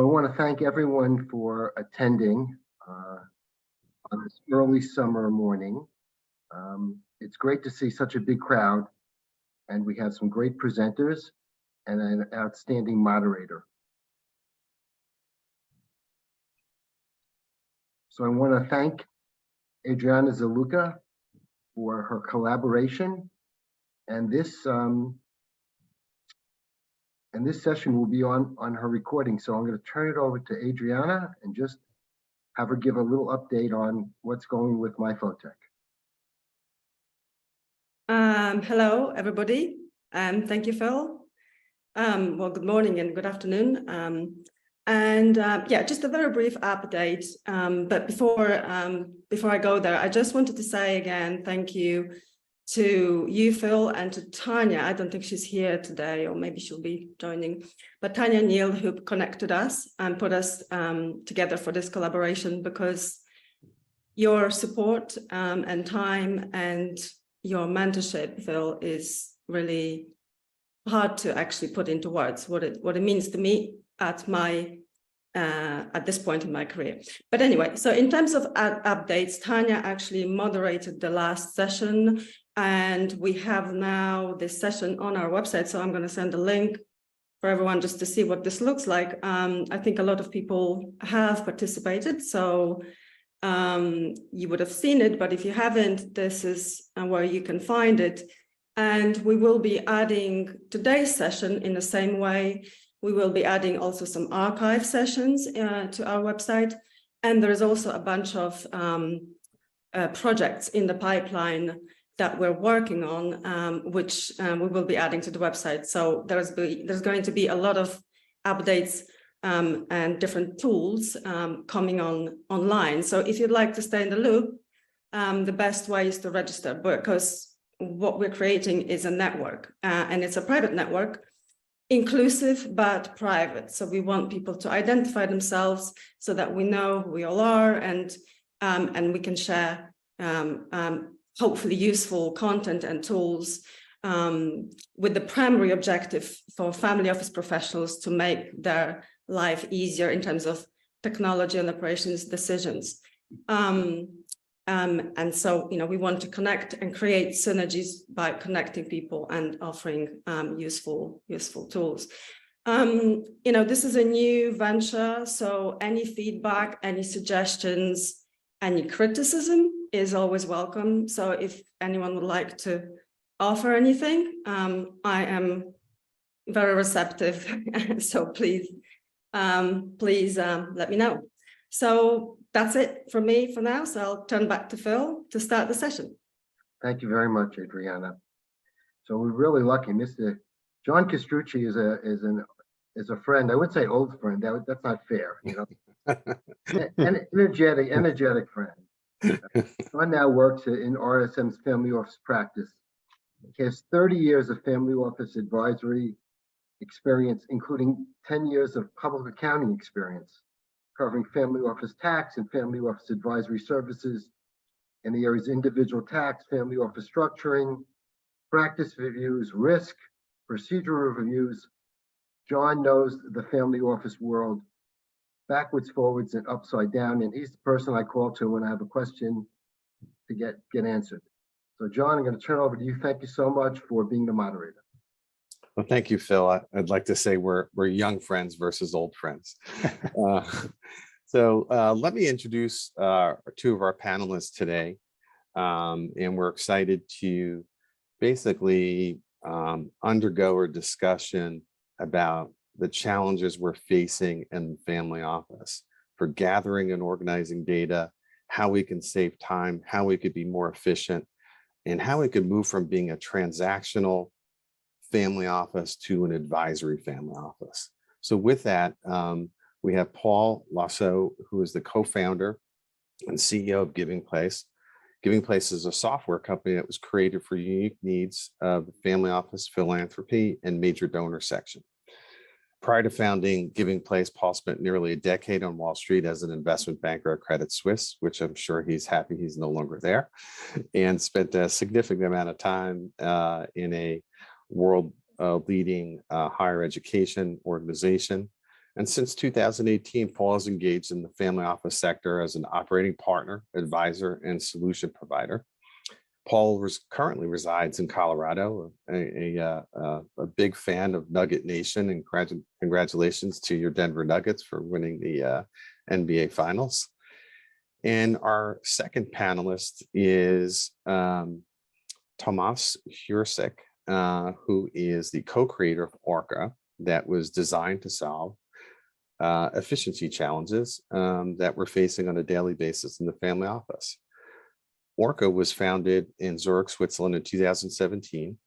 want to thank everyone for attending on this early summer morning. It's great to see such a big crowd, and we have some great presenters and an outstanding moderator. So I want to thank Adriana Zaluka for her collaboration, and this session will be on her recording. So I'm going to turn it over to Adriana and just have her give a little update on what's going with my FOTech. Hello, everybody. Thank you, Phil. Well, good morning and good afternoon. Yeah, just a very brief update. But before I go there, I just wanted to say again, thank you to you, Phil, and to Tanya. I don't think she's here today, or maybe she'll be joining. But Tanya and Neil, who connected us and put us together for this collaboration, because your support and time and your mentorship, Phil, is really hard to actually put into words what it means to me at this point in my career. But anyway, so in terms of updates, Tanya actually moderated the last session, and we have now this session on our website. So I'm going to send a link for everyone just to see what this looks like. I think a lot of people have participated, so you would have seen it, but if you haven't, this is where you can find it. And we will be adding today's session in the same way. We will be adding also some archive sessions to our website. And there is also a bunch of projects in the pipeline that we're working on, which we will be adding to the website. So there's going to be a lot of updates and different tools coming online. So if you'd like to stay in the loop, the best way is to register, because what we're creating is a network, and it's a private network, inclusive but private. So we want people to identify themselves so that we know who we all are, and we can share hopefully useful content and tools with the primary objective for family office professionals to make their life easier in terms of technology and operations decisions. And so, we want to connect and create synergies by connecting people and offering useful tools. This is a new venture, so any feedback, any suggestions, any criticism is always welcome. So if anyone would like to offer anything, I am very receptive. So please let me know. So that's it from me for now. So I'll turn back to Phil to start the session. Thank you very much, Adriana. So we're really lucky. Mr. John Castrucci is a friend. I would say old friend. That's not fair, An energetic friend. John now works in RSM's family office practice. He has 30 years of family office advisory experience, including 10 years of public accounting experience, covering family office tax and family office advisory services in the areas individual tax, family office structuring, practice reviews, risk, procedural reviews. John knows the family office world backwards, forwards, and upside down, and he's the person I call to when I have a question to get answered. So John, I'm going to turn over to you. Thank you so much for being the moderator. Well, thank you, Phil. I'd like to say we're young friends versus old friends. So let me introduce two of our panelists today. And we're excited to basically undergo a discussion about the challenges we're facing in the family office for gathering and organizing data, how we can save time, how we could be more efficient, and how we could move from being a transactional family office to an advisory family office. So with that, we have Paul Lasso, who is the co-founder and CEO of Giving Place. Giving Place is a software company that was created for unique needs of the family office, philanthropy, and major donor section. Prior to founding Giving Place, Paul spent nearly a decade on Wall Street as an investment banker at Credit Suisse, which I'm sure he's happy he's no longer there, and spent a significant amount of time in a world leading higher education organization, And since 2018, Paul is engaged in the family office sector as an operating partner, advisor, and solution provider. Paul currently resides in Colorado, a big fan of Nugget Nation, and congratulations to your Denver Nuggets for winning the NBA Finals. And our second panelist is Tomas Jurczyk, who is the co-creator of ORCA, that was designed to solve efficiency challenges that we're facing on a daily basis in the family office. ORCA was founded in Zurich, Switzerland in 2017.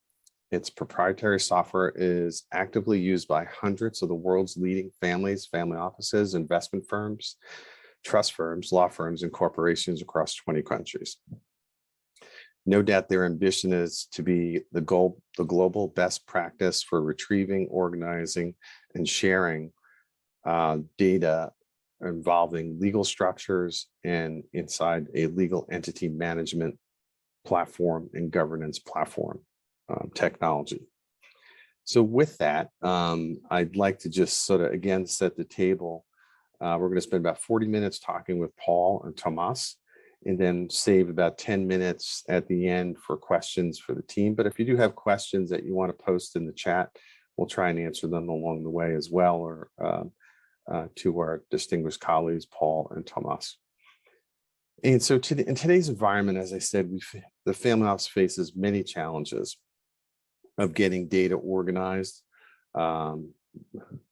Its proprietary software is actively used by hundreds of the world's leading families, family offices, investment firms, trust firms, law firms, and corporations across 20 countries. No doubt their ambition is to be the global best practice for retrieving, organizing, and sharing data involving legal structures and inside a legal entity management platform and governance platform technology. So with that, I'd like to just sort of, again, set the table. We're going to spend about 40 minutes talking with Paul and Tomas, and then save about 10 minutes at the end for questions for the team. But if you do have questions that you want to post in the chat, we'll try and answer them along the way as well, or to our distinguished colleagues, Paul and Tomas. And so in today's environment, as I said, the family office faces many challenges of getting data organized. For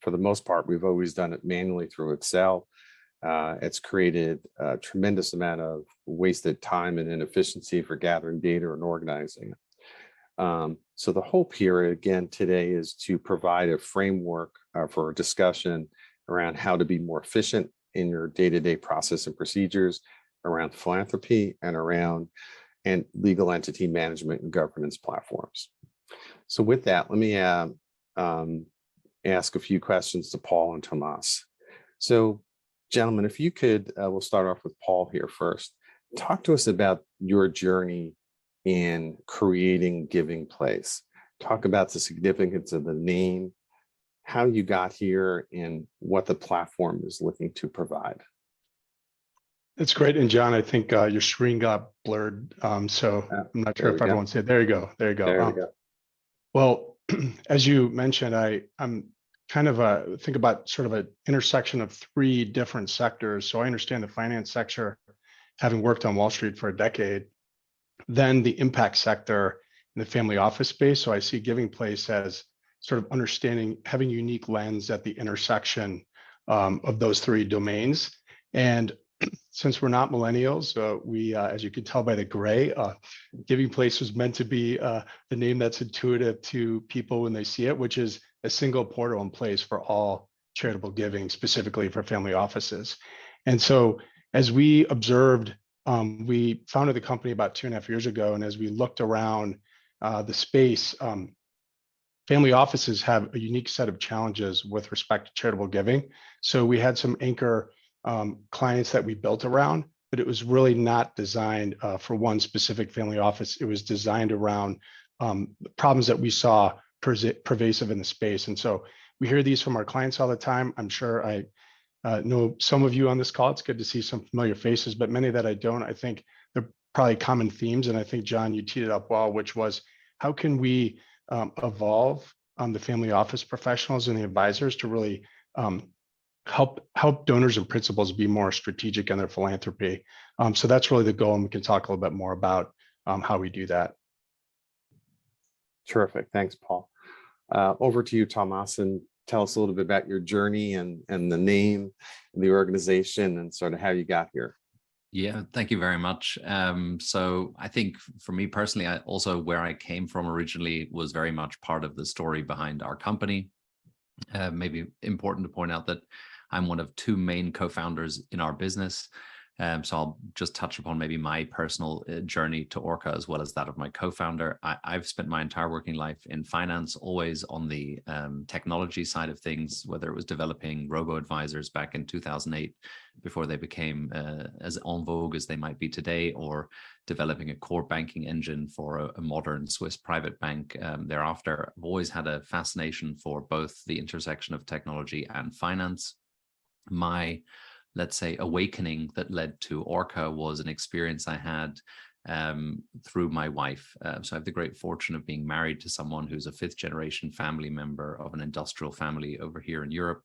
the most part, we've always done it manually through Excel. It's created a tremendous amount of wasted time and inefficiency for gathering data and organizing it. So the hope here, again, today is to provide a framework for a discussion around how to be more efficient in your day-to-day process and procedures around philanthropy and around legal entity management and governance platforms. So with that, let me ask a few questions to Paul and Tomas. So gentlemen, if you could, we'll start off with Paul here first. Talk to us about your journey in creating Giving Place. Talk about the significance of the name, how you got here, and what the platform is looking to provide. That's great. And John, I think your screen got blurred. So I'm not sure if everyone's here. There you go. There you go. There we go. Well, as you mentioned, I'm kind of think about sort of an intersection of three different sectors. So I understand the finance sector, having worked on Wall Street for a decade, then the impact sector in the family office space. So I see Giving Place as sort of understanding, having a unique lens at the intersection of those three domains. And since we're not millennials, we, as you can tell by the gray, Giving Place was meant to be the name that's intuitive to people when they see it, which is a single portal in place for all charitable giving, specifically for family offices. And so as we observed, we founded the company about 2.5 years ago. And as we looked around the space, family offices have a unique set of challenges with respect to charitable giving. So we had some anchor clients that we built around, but it was really not designed for one specific family office. It was designed around the problems that we saw pervasive in the space. And so we hear these from our clients all the time. I'm sure I know some of you on this call. It's good to see some familiar faces, but many that I don't, I think they're probably common themes. And I think, John, you teed it up well, which was how can we evolve the family office professionals and the advisors to really help donors and principals be more strategic in their philanthropy. So that's really the goal, and we can talk a little bit more about how we do that. Terrific. Thanks, Paul. Over to you, Tomas, and tell us a little bit about your journey and the name and the organization and sort of how you got here. Yeah, thank you very much. So I think for me personally, also where I came from originally was very much part of the story behind our company. Maybe important to point out that I'm one of two main co-founders in our business. So I'll just touch upon maybe my personal journey to ORCA as well as that of my co-founder. I've spent my entire working life in finance, always on the technology side of things, whether it was developing robo-advisors back in 2008 before they became as en vogue as they might be today, or developing a core banking engine for a modern Swiss private bank thereafter. I've always had a fascination for both the intersection of technology and finance. My, let's say, awakening that led to ORCA was an experience I had through my wife. So I have the great fortune of being married to someone who's a 5th generation family member of an industrial family over here in Europe.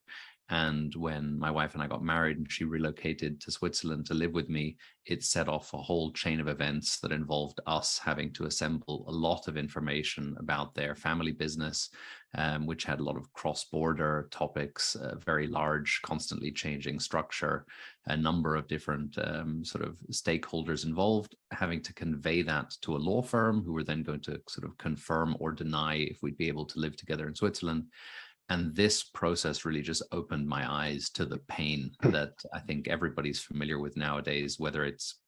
And when my wife and I got married and she relocated to Switzerland to live with me, it set off a whole chain of events that involved us having to assemble a lot of information about their family business, which had a lot of cross-border topics, very large, constantly changing structure, a number of different sort of stakeholders involved, having to convey that to a law firm who were then going to sort of confirm or deny if we'd be able to live together in Switzerland. And this process really just opened my eyes to the pain that I think everybody's familiar with nowadays, whether it's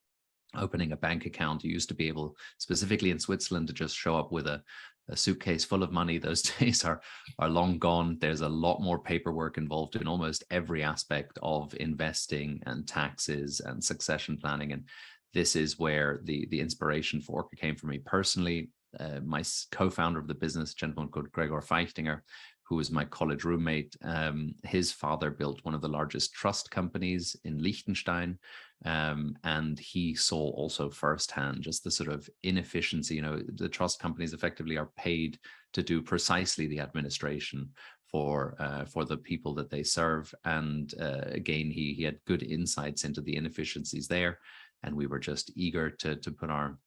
opening a bank account. You used to be able, specifically in Switzerland, to just show up with a suitcase full of money. Those days are long gone. There's a lot more paperwork involved in almost every aspect of investing and taxes and succession planning. And this is where the inspiration for ORCA came for me personally. My co-founder of the business, a gentleman called Gregor Feichtinger, who was my college roommate, his father built one of the largest trust companies in Liechtenstein. And he saw also firsthand just the sort of inefficiency. You know, the trust companies effectively are paid to do precisely the administration for the people that they serve. And again, he had good insights into the inefficiencies there. And we were just eager to put our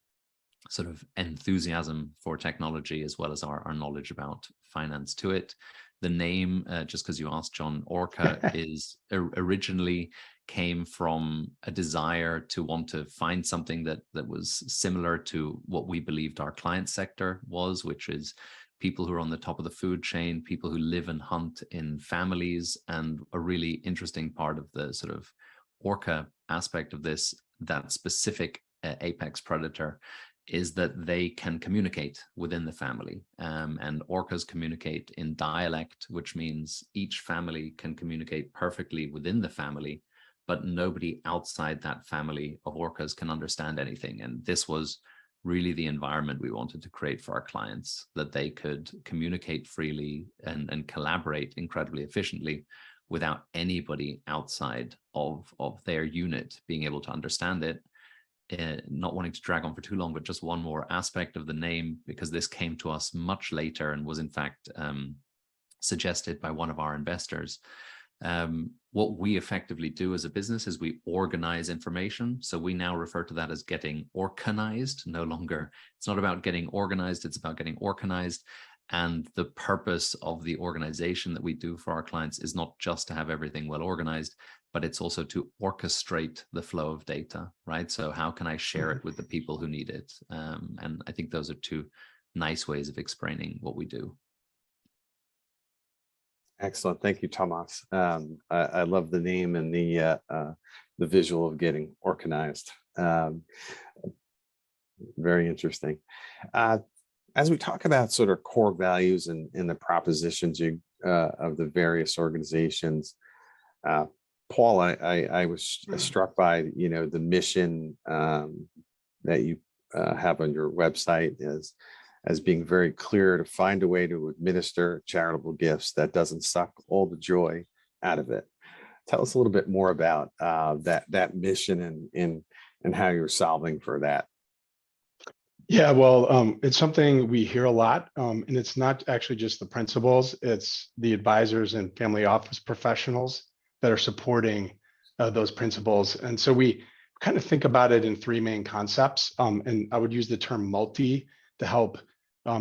sort of enthusiasm for technology as well as our knowledge about finance to it. The name, just because you asked, John, ORCA is originally came from a desire to want to find something that was similar to what we believed our client sector was, which is people who are on the top of the food chain, people who live and hunt in families. And a really interesting part of the sort of ORCA aspect of this, that specific apex predator, is that they can communicate within the family. And orcas communicate in dialect, which means each family can communicate perfectly within the family, but nobody outside that family of orcas can understand anything. And this was really the environment we wanted to create for our clients, that they could communicate freely and collaborate incredibly efficiently without anybody outside of their unit being able to understand it. Not wanting to drag on for too long, but just one more aspect of the name, because this came to us much later and was in fact suggested by one of our investors. What we effectively do as a business is we organize information. So we now refer to that as getting organized. No longer, it's not about getting organized, it's about getting organized. And the purpose of the organization that we do for our clients is not just to have everything well organized, but it's also to orchestrate the flow of data, right? So how can I share it with the people who need it? And I think those are two nice ways of explaining what we do. Excellent. Thank you, Thomas. I love the name and the visual of getting organized. Very interesting. As we talk about sort of core values and the propositions of the various organizations, Paul, I was struck by, the mission that you have on your website as being very clear, to find a way to administer charitable gifts that doesn't suck all the joy out of it. Tell us a little bit more about that mission and how you're solving for that. Yeah, well, it's something we hear a lot, and it's not actually just the principals, it's the advisors and family office professionals that are supporting those principles. And so we kind of think about it in three main concepts, and I would use the term multi to help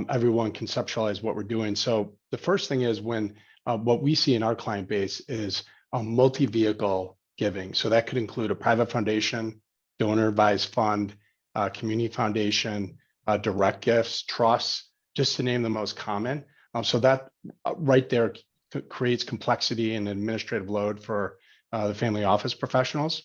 everyone conceptualize what we're doing. So the first thing is when what we see in our client base is multi-vehicle giving. So that could include a private foundation, donor advised fund, community foundation, direct gifts, trusts, just to name the most common. So that right there creates complexity and administrative load for the family office professionals.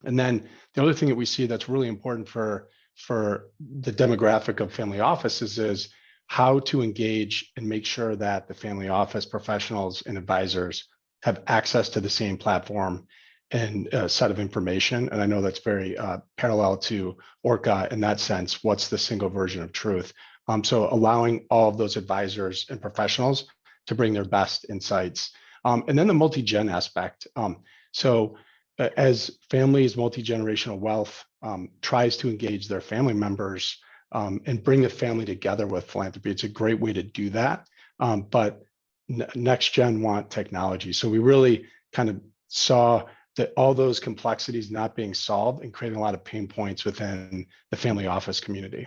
And then the other thing that we see that's really important for the demographic of family offices is how to engage and make sure that the family office professionals and advisors have access to the same platform and a set of information. And I know that's very parallel to ORCA in that sense. What's the single version of truth? So allowing all of those advisors and professionals to bring their best insights. And then the multi-gen aspect. As families, multi-generational wealth tries to engage their family members and bring the family together with philanthropy, it's a great way to do that. But next gen want technology. So we really kind of saw that all those complexities not being solved and creating a lot of pain points within the family office community.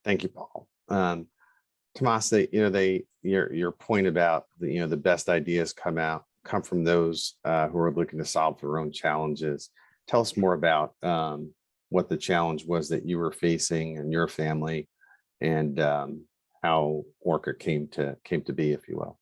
Thank you, Paul. Tomas, your point about the best ideas come from those who are looking to solve their own challenges. Tell us more about what the challenge was that you were facing and your family, and how ORCA came to be, if you will.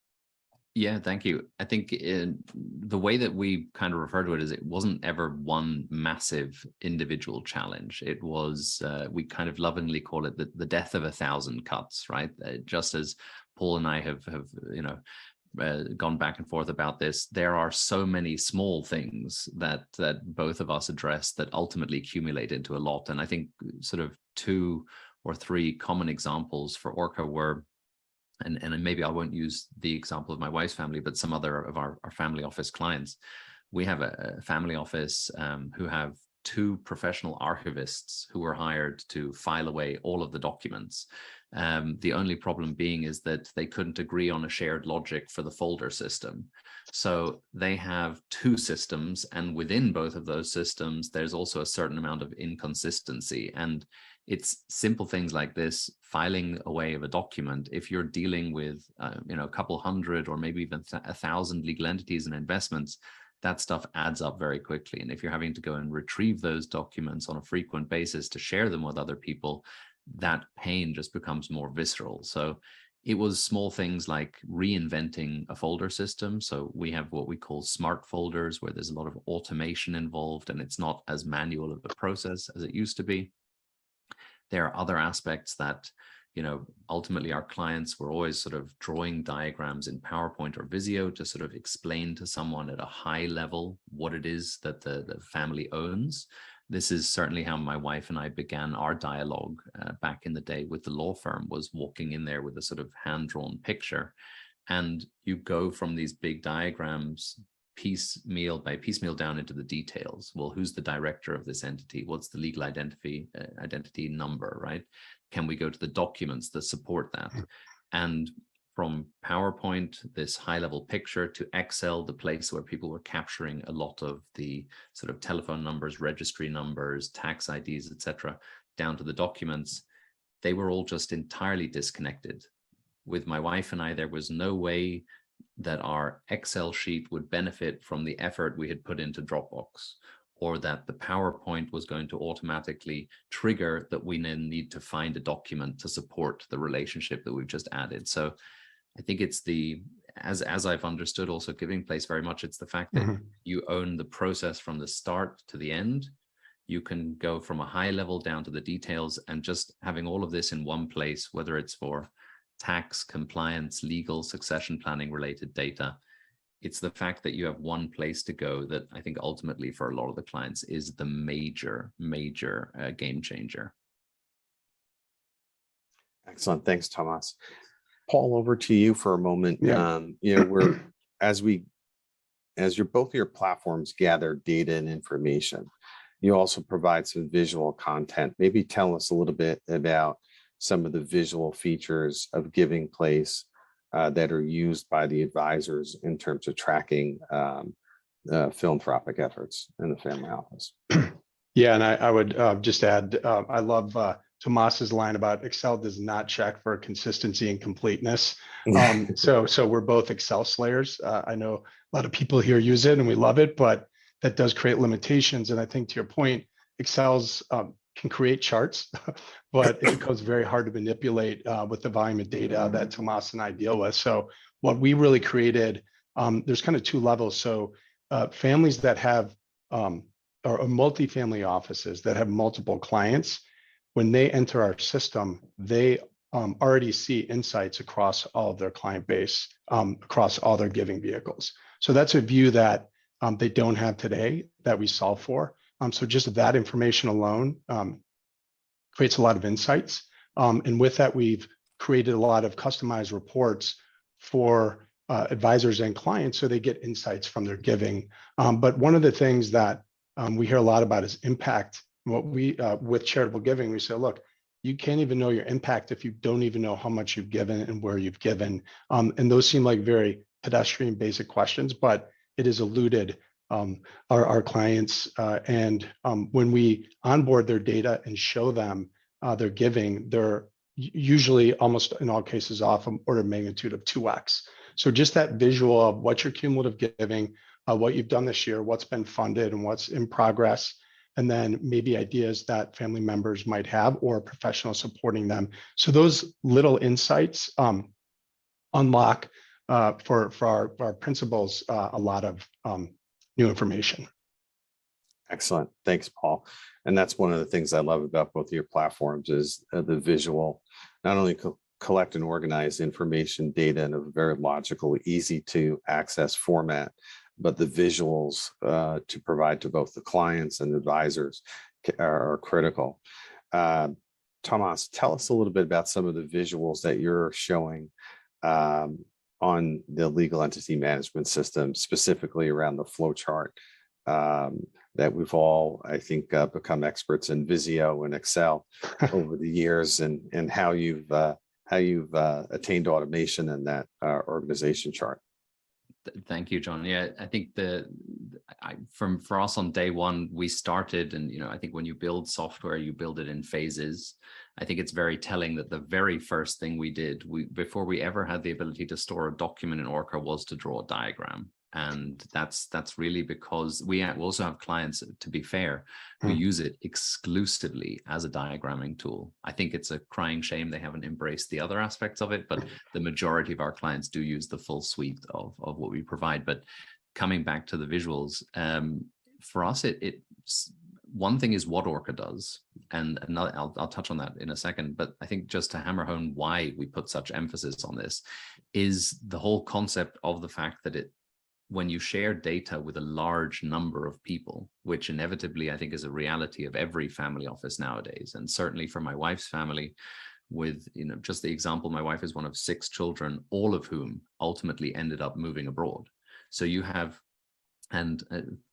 Yeah, thank you. I think the way that we kind of refer to it is it wasn't ever one massive individual challenge. It was, we kind of lovingly call it the death of 1,000 cuts, right? Just as Paul and I have gone back and forth about this, there are so many small things that both of us address that ultimately accumulate into a lot. And I think sort of 2 or 3 common examples for ORCA were, and maybe I won't use the example of my wife's family, but some other of our family office clients. We have a family office who have 2 professional archivists who were hired to file away all of the documents. The only problem being is that they couldn't agree on a shared logic for the folder system. So they have 2 systems, and within both of those systems, there's also a certain amount of inconsistency. And it's simple things like this, filing away of a document. If you're dealing with, a couple hundred or maybe even 1,000 legal entities and investments, that stuff adds up very quickly. And if you're having to go and retrieve those documents on a frequent basis to share them with other people, that pain just becomes more visceral. So it was small things like reinventing a folder system. So we have what we call smart folders, where there's a lot of automation involved and it's not as manual of a process as it used to be. There are other aspects that, ultimately our clients were always sort of drawing diagrams in PowerPoint or Visio to sort of explain to someone at a high level what it is that the family owns. This is certainly how my wife and I began our dialogue back in the day with the law firm, was walking in there with a sort of hand-drawn picture. And you go from these big diagrams piecemeal by piecemeal down into the details. Well, who's the director of this entity? What's the legal identity number, right? Can we go to the documents that support that? And from PowerPoint, this high-level picture, to Excel, the place where people were capturing a lot of the sort of telephone numbers, registry numbers, tax IDs, etc., down to the documents, they were all just entirely disconnected. With my wife and I, there was no way that our Excel sheet would benefit from the effort we had put into Dropbox, or that the PowerPoint was going to automatically trigger that we then need to find a document to support the relationship that we've just added. So I think it's as I've understood also Giving Place very much, it's the fact that you own the process from the start to the end. You can go from a high level down to the details, and just having all of this in one place, whether it's for tax, compliance, legal, succession planning related data, it's the fact that you have one place to go that I think ultimately for a lot of the clients is the major game changer. Excellent. Thanks, Tomas. Paul, over to you for a moment. Yeah. As both of your platforms gather data and information, you also provide some visual content. Maybe tell us a little bit about some of the visual features of Giving Place that are used by the advisors in terms of tracking philanthropic efforts in the family office. Yeah, and I would just add, I love Tomas's line about Excel does not check for consistency and completeness. So we're both Excel slayers. I know a lot of people here use it and we love it, but that does create limitations. And I think to your point, Excel's can create charts, but it becomes very hard to manipulate with the volume of data that Tomas and I deal with. So what we really created, there's kind of 2 levels. So families that have or multifamily offices that have multiple clients, when they enter our system, they already see insights across all of their client base, across all their giving vehicles. So that's a view that they don't have today that we solve for. So just that information alone creates a lot of insights. And with that, we've created a lot of customized reports for advisors and clients so they get insights from their giving. But one of the things that we hear a lot about is impact. What we, with charitable giving, we say, look, you can't even know your impact if you don't even know how much you've given and where you've given. And those seem like very pedestrian basic questions, but it is eluded our clients. And when we onboard their data and show them their giving, they're usually almost in all cases off an order of magnitude of 2x. So just that visual of what's your cumulative giving, what you've done this year, what's been funded and what's in progress, and then maybe ideas that family members might have or professionals supporting them. So those little insights unlock for our principals a lot of new information. Excellent. Thanks, Paul. And that's one of the things I love about both of your platforms is the visual, not only collect and organize information, data in a very logical, easy to access format, but the visuals to provide to both the clients and advisors are critical. Tomas, tell us a little bit about some of the visuals that you're showing on the legal entity management system, specifically around the flow chart that we've all, I think, become experts in Visio and Excel over the years, and how you've attained automation in that organization chart. Thank you, John. Yeah, I think for us on day one, we started, and I think when you build software, you build it in phases. I think it's very telling that the very first thing we did, before we ever had the ability to store a document in ORCA, was to draw a diagram. And that's really because we also have clients, to be fair, who use it exclusively as a diagramming tool. I think it's a crying shame they haven't embraced the other aspects of it, but the majority of our clients do use the full suite of what we provide. But coming back to the visuals, for us, one thing is what ORCA does, and another, I'll touch on that in a second, but I think just to hammer home why we put such emphasis on this is the whole concept of the fact that when you share data with a large number of people, which inevitably I think is a reality of every family office nowadays, and certainly for my wife's family, with just the example, my wife is one of 6 children, all of whom ultimately ended up moving abroad. So you have, and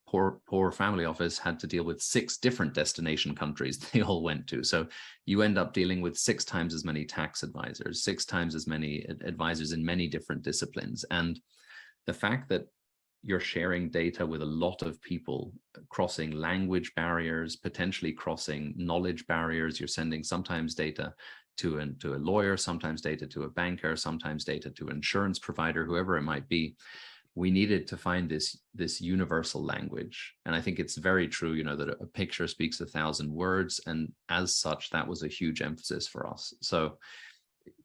poor family office had to deal with 6 different destination countries they all went to. So you end up dealing with 6 times as many tax advisors, 6 times as many advisors in many different disciplines. And the fact that you're sharing data with a lot of people, crossing language barriers, potentially crossing knowledge barriers. You're sending sometimes data to a lawyer, sometimes data to a banker, sometimes data to an insurance provider, whoever it might be. We needed to find this universal language. And I think it's very true, that a picture speaks 1,000 words. And as such, that was a huge emphasis for us. So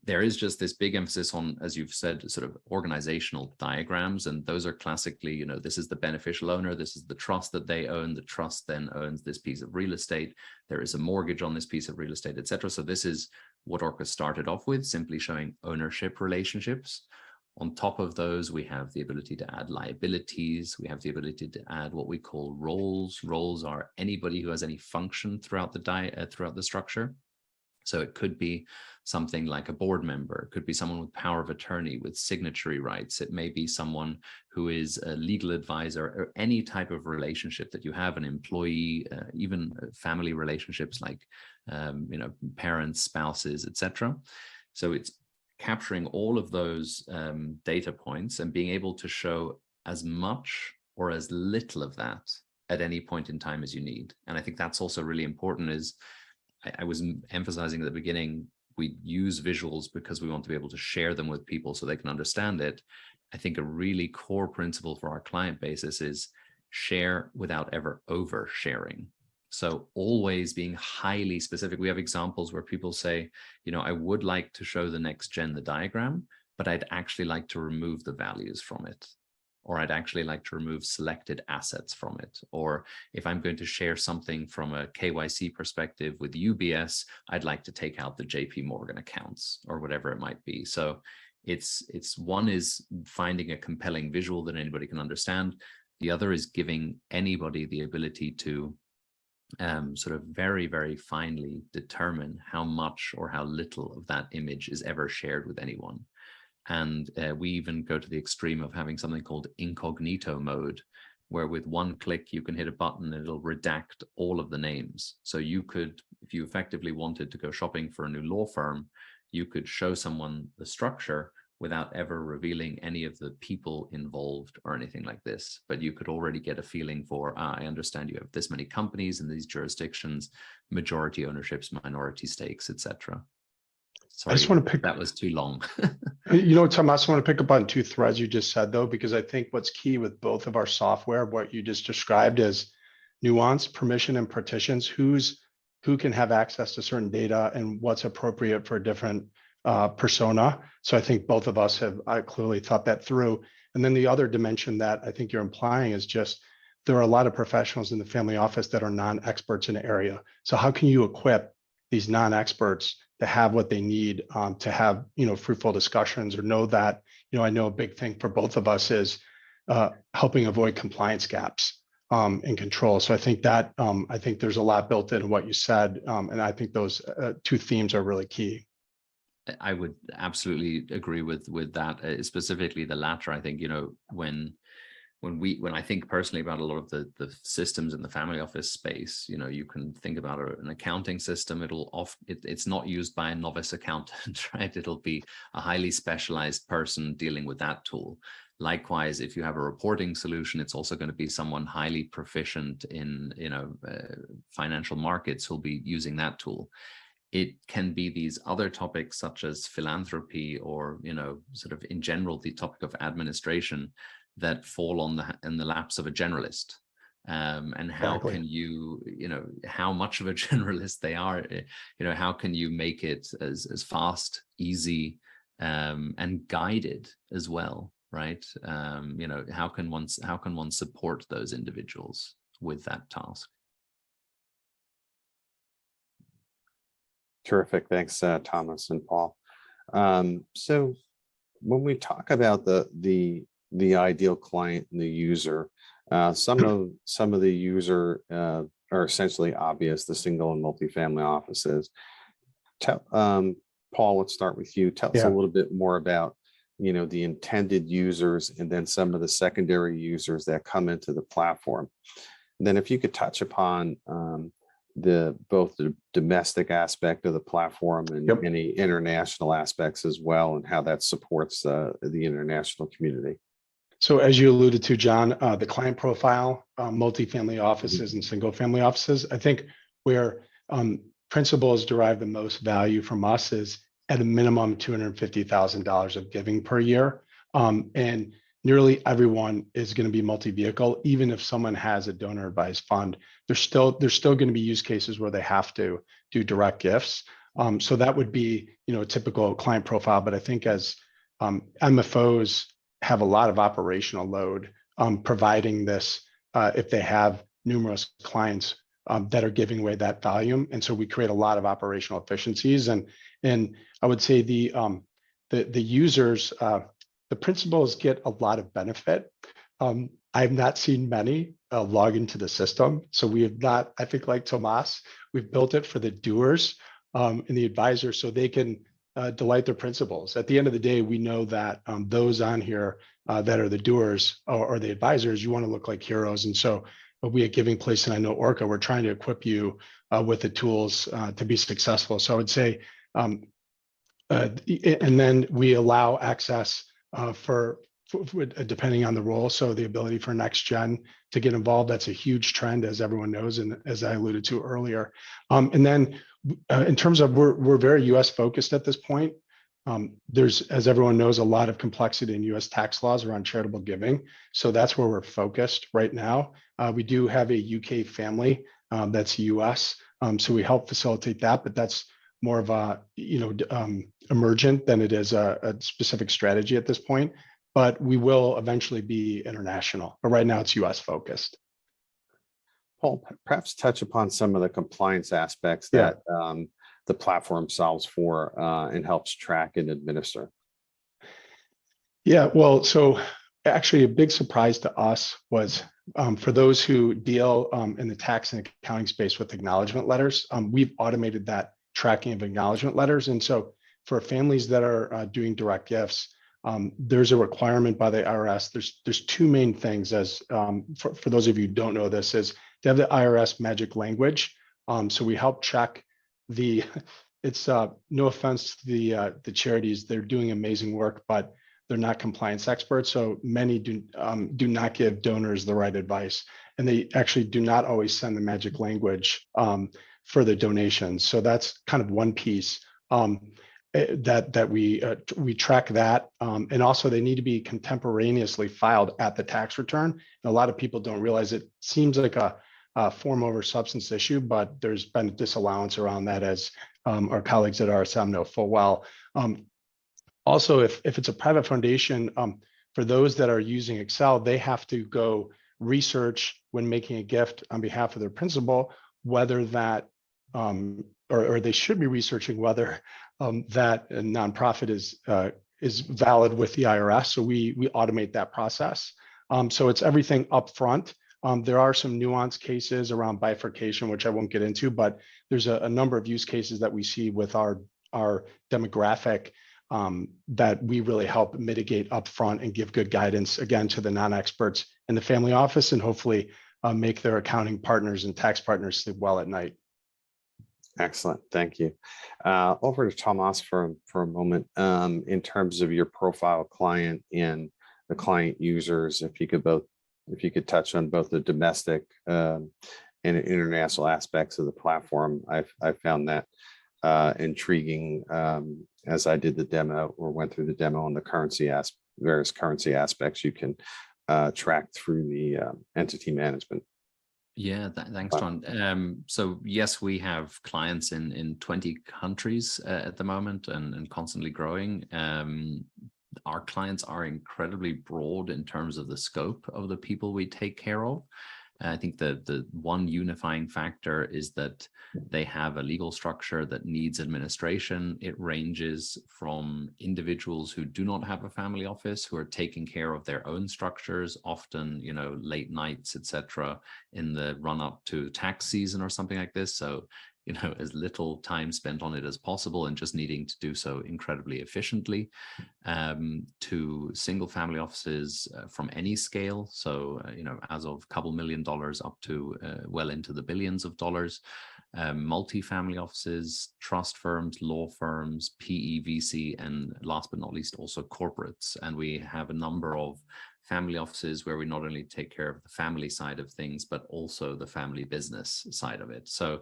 there is just this big emphasis on, as you've said, sort of organizational diagrams. And those are classically, this is the beneficial owner, this is the trust that they own, the trust then owns this piece of real estate, there is a mortgage on this piece of real estate, etc. So this is what ORCA started off with, simply showing ownership relationships. On top of those, we have the ability to add liabilities. We have the ability to add what we call roles. Roles are anybody who has any function throughout the structure. So it could be something like a board member, it could be someone with power of attorney with signatory rights. It may be someone who is a legal advisor, or any type of relationship that you have, an employee, even family relationships like, parents, spouses, etc. So it's capturing all of those data points and being able to show as much or as little of that at any point in time as you need. And I think that's also really important. Is I was emphasizing at the beginning, we use visuals because we want to be able to share them with people so they can understand it. I think a really core principle for our client basis is share without ever oversharing. So always being highly specific. We have examples where people say, I would like to show the next gen the diagram, but I'd actually like to remove the values from it. or I'd actually like to remove selected assets from it. Or if I'm going to share something from a KYC perspective with UBS, I'd like to take out the JP Morgan accounts or whatever it might be. So it's one is finding a compelling visual that anybody can understand. The other is giving anybody the ability to sort of very, very finely determine how much or how little of that image is ever shared with anyone. And we even go to the extreme of having something called incognito mode, where with one click, you can hit a button and it'll redact all of the names. So you could, if you effectively wanted to go shopping for a new law firm, you could show someone the structure without ever revealing any of the people involved or anything like this. But you could already get a feeling for, I understand you have this many companies in these jurisdictions, majority ownerships, minority stakes, etc. Sorry, I just want to pick, that was too long. you know, Tom, I also want to pick up on two threads you just said, though, because I think what's key with both of our software, what you just described is nuance, permission, and partitions. Who can have access to certain data and what's appropriate for a different persona. So I think both of us have clearly thought that through. And then the other dimension that I think you're implying is just there are a lot of professionals in the family office that are non-experts in the area. So how can you equip these non-experts to have what they need to have, you know, fruitful discussions, or know that, you know, I know a big thing for both of us is helping avoid compliance gaps and control. So I think that I think there's a lot built into what you said, and I think those two themes are really key. I would absolutely agree with that, specifically the latter. I think, you know, when I think personally about a lot of the systems in the family office space, you know, you can think about an accounting system. It's not used by a novice accountant, right? It'll be a highly specialized person dealing with that tool. Likewise, if you have a reporting solution, it's also going to be someone highly proficient in, you know, financial markets who'll be using that tool. It can be these other topics such as philanthropy, or, you know, sort of in general, the topic of administration that fall in the laps of a generalist. And how Exactly. can you, you know, how much of a generalist they are, you know, how can you make it as fast, easy, and guided as well, right? You know, how can one support those individuals with that task? Terrific. Thanks, Thomas and Paul. So when we talk about the ideal client and the user, some of the user are essentially obvious, the single and multifamily offices. Paul, let's start with you. Tell us a little bit more about, you know, the intended users, and then some of the secondary users that come into the platform. And then if you could touch upon both the domestic aspect of the platform and any international aspects as well, and how that supports the international community. So as you alluded to, John, the client profile, multifamily offices and single family offices, I think where principals derive the most value from us is at a minimum $250,000 of giving per year. And nearly everyone is going to be multi-vehicle. Even if someone has a donor advised fund, there's still going to be use cases where they have to do direct gifts. So that would be, you know, a typical client profile. But I think as MFOs have a lot of operational load, providing this if they have numerous clients that are giving away that volume. And so we create a lot of operational efficiencies. And I would say the users, the principals get a lot of benefit. I've not seen many log into the system. So we have not, I think like Tomas, we've built it for the doers and the advisors so they can delight their principals. At the end of the day, we know that those on here that are the doers or the advisors, you want to look like heroes. And so we at Giving Place and I know ORCA, we're trying to equip you with the tools to be successful. So I would say, and then we allow access for depending on the role. So the ability for next gen to get involved, that's a huge trend, as everyone knows, and as I alluded to earlier. And then in terms of we're very US focused at this point. There's, as everyone knows, a lot of complexity in US tax laws around charitable giving. So that's where we're focused right now. We do have a UK family that's US. So we help facilitate that, but that's more of a, emergent than it is a specific strategy at this point. but we will eventually be international. But right now it's US focused. Paul, perhaps touch upon some of the compliance aspects Yeah. that the platform solves for and helps track and administer. Yeah, well, so actually a big surprise to us was for those who deal in the tax and accounting space with acknowledgement letters, we've automated that tracking of acknowledgement letters. And so for families that are doing direct gifts, there's a requirement by the IRS. There's two main things, as for those of you who don't know this, is to have the IRS magic language. So we help check the, it's no offense to the charities, they're doing amazing work, but they're not compliance experts. So many do not give donors the right advice, and they actually do not always send the magic language for the donations. So that's kind of one piece that we track that, and also they need to be contemporaneously filed at the tax return. And a lot of people don't realize it seems like a form over substance issue, but there's been a disallowance around that, as our colleagues at RSM know full well. Also, if it's a private foundation, for those that are using Excel, they have to go research when making a gift on behalf of their principal, whether that, or they should be researching whether that nonprofit is valid with the IRS. So we automate that process. So it's everything up front. There are some nuanced cases around bifurcation, which I won't get into, but there's a number of use cases that we see with our demographic that we really help mitigate upfront and give good guidance, again, to the non-experts in the family office, and hopefully make their accounting partners and tax partners sleep well at night. Excellent, thank you. Over to Tomas for a moment. In terms of your profile client and the client users, if you could touch on both the domestic and international aspects of the platform. I found that intriguing as I did the demo or went through the demo on the various currency aspects you can track through the entity management. Yeah, thanks, John. So yes, we have clients in 20 countries at the moment and constantly growing. Our clients are incredibly broad in terms of the scope of the people we take care of. I think the one unifying factor is that they have a legal structure that needs administration. It ranges from individuals who do not have a family office, who are taking care of their own structures, often, late nights, etc., in the run up to tax season or something like this. So, as little time spent on it as possible and just needing to do so incredibly efficiently, to single family offices from any scale. So, as of a couple $1 million up to well into the billions of dollars, multi-family offices, trust firms, law firms, PE, VC, and last but not least, also corporates. And we have a number of family offices where we not only take care of the family side of things, but also the family business side of it. So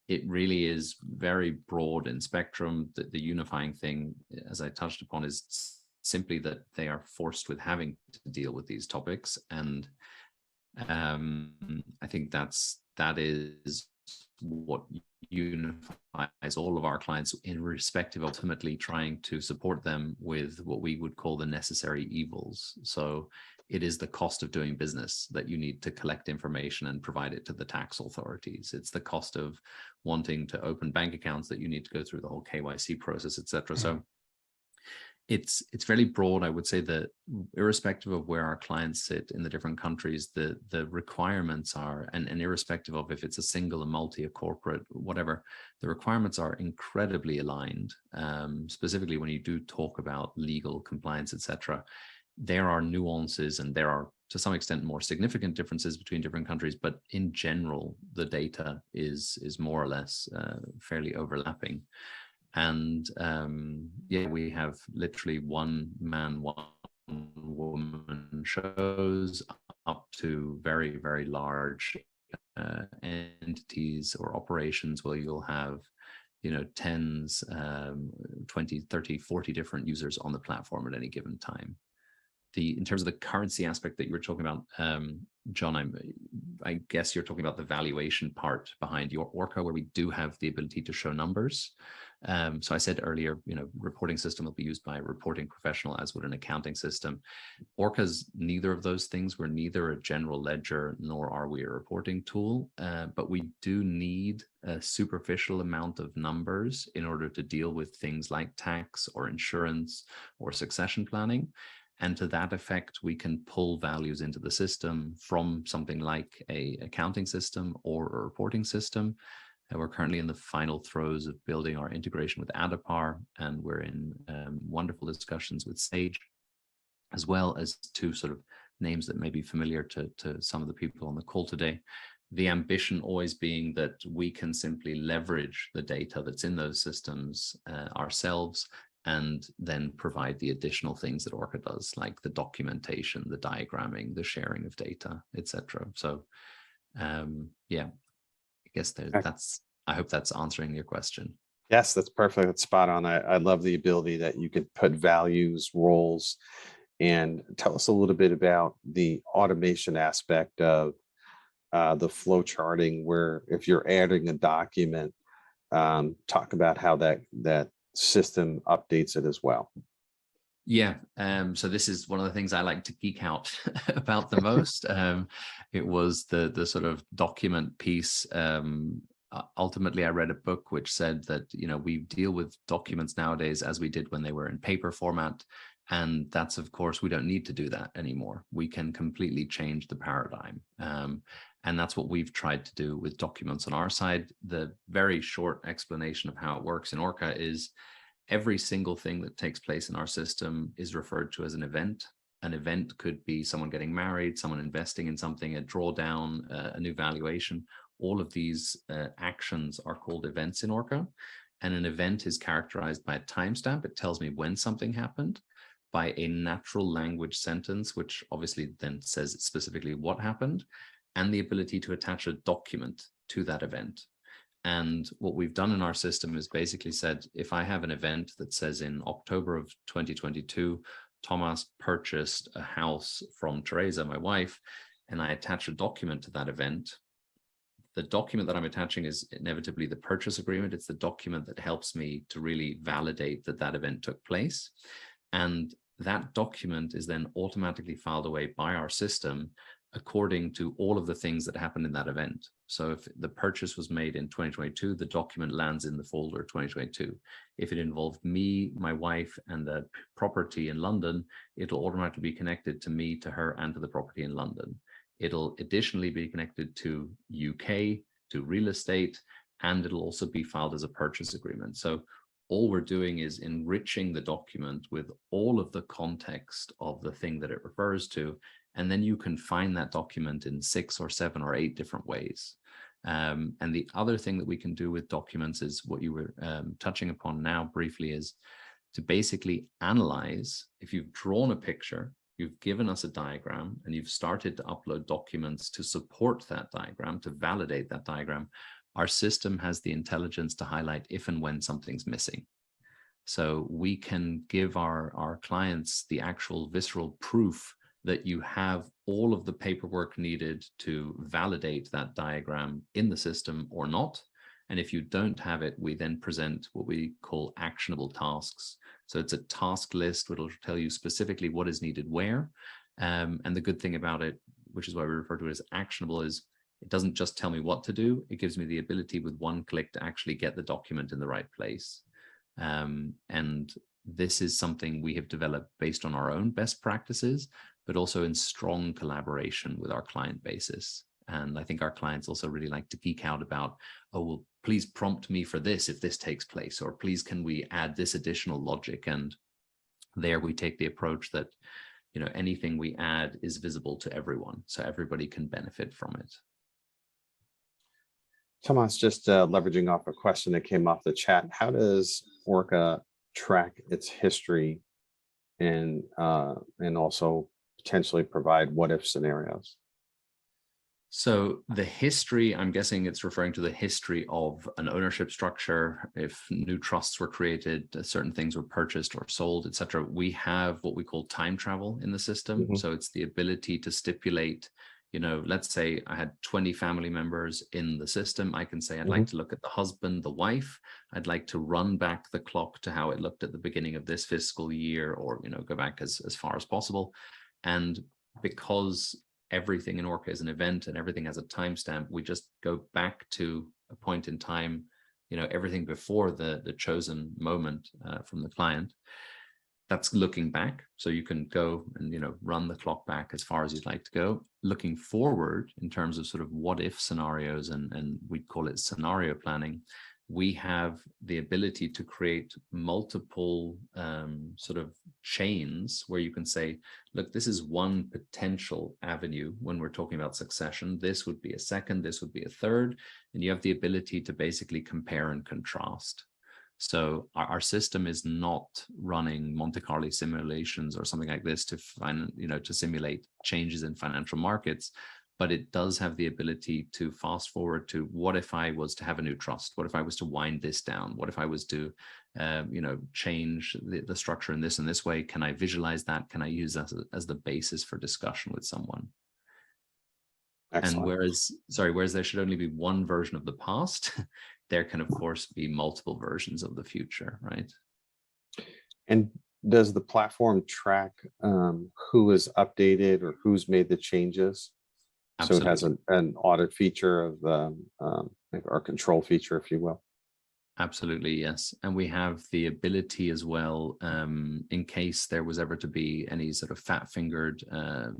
it really is very broad in spectrum. The unifying thing, as I touched upon, is simply that they are forced with having to deal with these topics. And I think that is what unifies all of our clients, irrespective, ultimately trying to support them with what we would call the necessary evils. So it is the cost of doing business that you need to collect information and provide it to the tax authorities. It's the cost of wanting to open bank accounts that you need to go through the whole KYC process, etc. So it's fairly broad. I would say that irrespective of where our clients sit in the different countries, the requirements are, and irrespective of if it's a single, a multi, a corporate, whatever, the requirements are incredibly aligned. Specifically when you do talk about legal compliance, etc., there are nuances and there are, to some extent, more significant differences between different countries, but in general, the data is more or less fairly overlapping. And yeah, we have literally one man, one woman shows up to very, very large entities or operations where you'll have, tens, 20, 30, 40 different users on the platform at any given time. in terms of the currency aspect that you were talking about, John, I guess you're talking about the valuation part behind your ORCA, where we do have the ability to show numbers. So I said earlier, reporting system will be used by a reporting professional, as would an accounting system. ORCA's neither of those things. We're neither a general ledger, nor are we a reporting tool, but we do need a superficial amount of numbers in order to deal with things like tax or insurance or succession planning. And to that effect, we can pull values into the system from something like an accounting system or a reporting system. And we're currently in the final throes of building our integration with Adapar, and we're in wonderful discussions with Sage, as well as two sort of names that may be familiar to some of the people on the call today. The ambition always being that we can simply leverage the data that's in those systems ourselves, and then provide the additional things that ORCA does, like the documentation, the diagramming, the sharing of data, etc. So, yeah, I guess I hope that's answering your question. Yes, that's perfect. That's spot on. I love the ability that you could put values, roles, and tell us a little bit about the automation aspect of the flow charting, where if you're adding a document, talk about how that system updates it as well. Yeah, so this is one of the things I like to geek out about the most. It was the sort of document piece. Ultimately, I read a book which said that, we deal with documents nowadays as we did when they were in paper format. And that's, of course, we don't need to do that anymore. We can completely change the paradigm. And that's what we've tried to do with documents on our side. The very short explanation of how it works in ORCA is every single thing that takes place in our system is referred to as an event. An event could be someone getting married, someone investing in something, a drawdown, a new valuation. All of these actions are called events in ORCA. And an event is characterized by a timestamp. It tells me when something happened, by a natural language sentence, which obviously then says specifically what happened, and the ability to attach a document to that event. And what we've done in our system is basically said, if I have an event that says in October of 2022, Thomas purchased a house from Teresa, my wife, and I attach a document to that event, the document that I'm attaching is inevitably the purchase agreement. It's the document that helps me to really validate that that event took place. And that document is then automatically filed away by our system according to all of the things that happened in that event. So if the purchase was made in 2022, the document lands in the folder 2022. If it involved me, my wife, and the property in London, it'll automatically be connected to me, to her, and to the property in London. It'll additionally be connected to UK, to real estate, and it'll also be filed as a purchase agreement. So all we're doing is enriching the document with all of the context of the thing that it refers to. And then you can find that document in 6 or 7 or 8 different ways. And the other thing that we can do with documents is what you were touching upon now briefly, is to basically analyze. If you've drawn a picture, you've given us a diagram, and you've started to upload documents to support that diagram, to validate that diagram, our system has the intelligence to highlight if and when something's missing. So we can give our clients the actual visceral proof that you have all of the paperwork needed to validate that diagram in the system or not. And if you don't have it, we then present what we call actionable tasks. So it's a task list which will tell you specifically what is needed where. And the good thing about it, which is why we refer to it as actionable, is it doesn't just tell me what to do. It gives me the ability with one click to actually get the document in the right place. And this is something we have developed based on our own best practices, but also in strong collaboration with our client basis. And I think our clients also really like to geek out about, oh, well, please prompt me for this if this takes place, or please can we add this additional logic? And there we take the approach that, anything we add is visible to everyone, so everybody can benefit from it. Thomas, just leveraging off a question that came off the chat, how does ORCA track its history and also potentially provide what-if scenarios? So the history, I'm guessing it's referring to the history of an ownership structure. If new trusts were created, certain things were purchased or sold, etc. We have what we call time travel in the system. Mhm. So it's the ability to stipulate, let's say I had 20 family members in the system. I can say, I'd like to look at the husband, the wife. I'd like to run back the clock to how it looked at the beginning of this fiscal year, or, go back as far as possible. And because everything in ORCA is an event and everything has a timestamp, we just go back to a point in time, everything before the chosen moment from the client. That's looking back. So you can go and, run the clock back as far as you'd like to go. Looking forward in terms of sort of what if scenarios, and we'd call it scenario planning, we have the ability to create multiple sort of chains where you can say, look, this is one potential avenue when we're talking about succession. This would be a second, this would be a third, and you have the ability to basically compare and contrast. So our system is not running Monte Carlo simulations or something like this to find, to simulate changes in financial markets, but it does have the ability to fast forward to what if I was to have a new trust? What if I was to wind this down? What if I was to, change the structure in this way? Can I visualize that? Can I use that as the basis for discussion with someone? Excellent. And whereas there should only be one version of the past, there can of course be multiple versions of the future, right? And does the platform track who is updated or who's made the changes? Absolutely. So it has an audit feature of or control feature, if you will. Absolutely, yes. And we have the ability as well, in case there was ever to be any sort of fat-fingered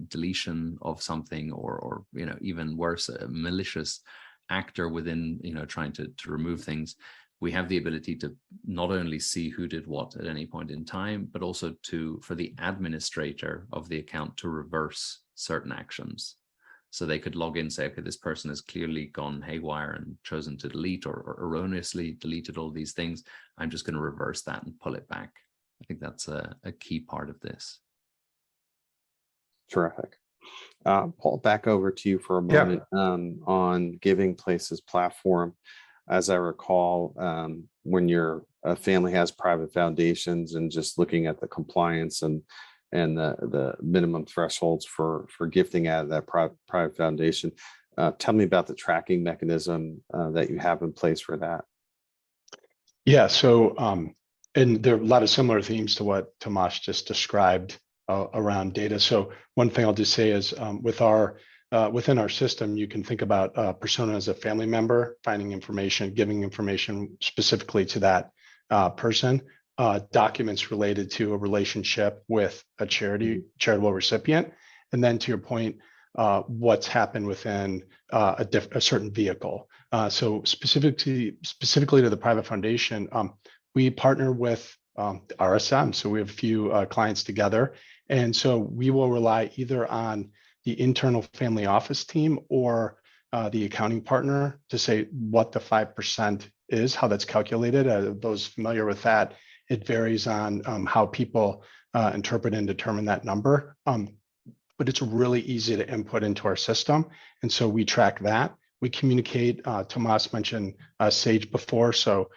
deletion of something, or even worse, a malicious actor within, trying to remove things. We have the ability to not only see who did what at any point in time, but also for the administrator of the account to reverse certain actions. So they could log in and say, okay, this person has clearly gone haywire and chosen to delete or erroneously deleted all these things. I'm just going to reverse that and pull it back. I think that's a key part of this. Terrific. Paul, back over to you for a moment. On Giving Place's platform. As I recall, when a family has private foundations, and just looking at the compliance and the minimum thresholds for gifting out of that private foundation. Tell me about the tracking mechanism that you have in place for that. Yeah, so and there are a lot of similar themes to what Tomas just described around data. So one thing I'll just say is within our system, you can think about a persona as a family member, finding information, giving information specifically to that person. Documents related to a relationship with a charitable recipient, and then to your point, what's happened within a certain vehicle. So specifically to the private foundation, we partner with RSM. So we have a few clients together, and so we will rely either on the internal family office team or the accounting partner to say what the 5% is, how that's calculated. Those familiar with that, it varies on how people interpret and determine that number, but it's really easy to input into our system. And so we track that. We communicate, Tomas mentioned Sage before, so